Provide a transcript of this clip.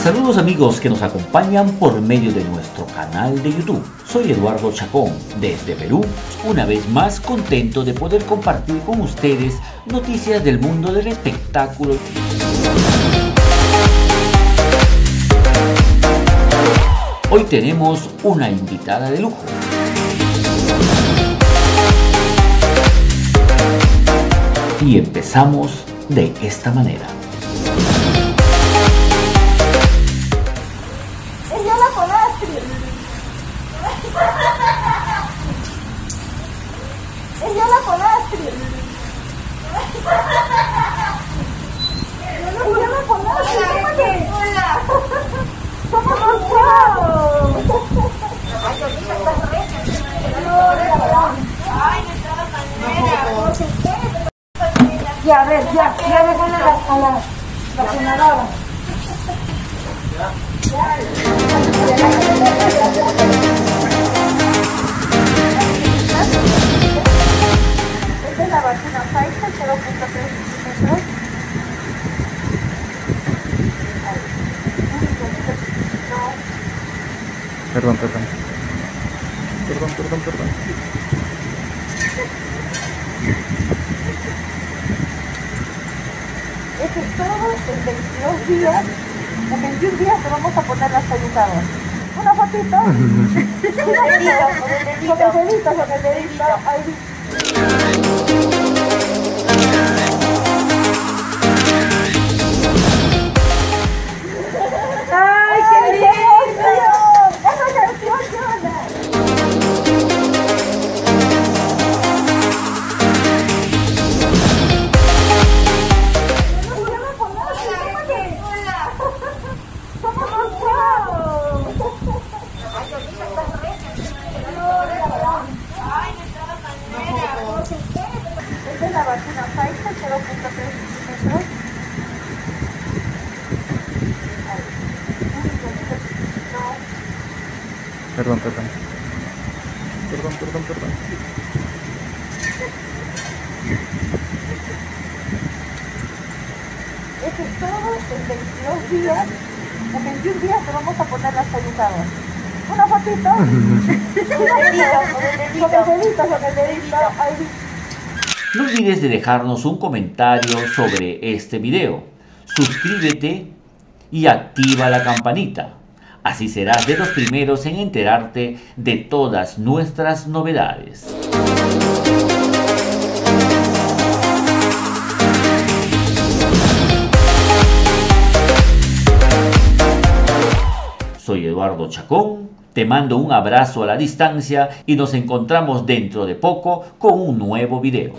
Saludos amigos que nos acompañan por medio de nuestro canal de YouTube. Soy Eduardo Chacón, desde Perú, una vez más contento de poder compartir con ustedes noticias del mundo del espectáculo. Hoy tenemos una invitada de lujo. Y empezamos de esta manera. Ya, a ver, ya me pone la cenadora. Esta es la vacuna Pfizer, 0.3 milímetros. Perdón. Eso es todo, en 22 días, en 21 días te vamos a poner las ayudadas. Una fotito. Con el dedito. Ahí. ¡Ay, qué lindo! ¡Esa canción llora! Esta es la vacuna Pfizer, 0.3 milímetros. Perdón. Eso es todo, en 22 días, en 21 días te vamos a poner las ayudadas. Una fotito. Con el dedito. Ahí. No olvides de dejarnos un comentario sobre este video. Suscríbete y activa la campanita. Así serás de los primeros en enterarte de todas nuestras novedades. Soy Eduardo Chacón, te mando un abrazo a la distancia y nos encontramos dentro de poco con un nuevo video.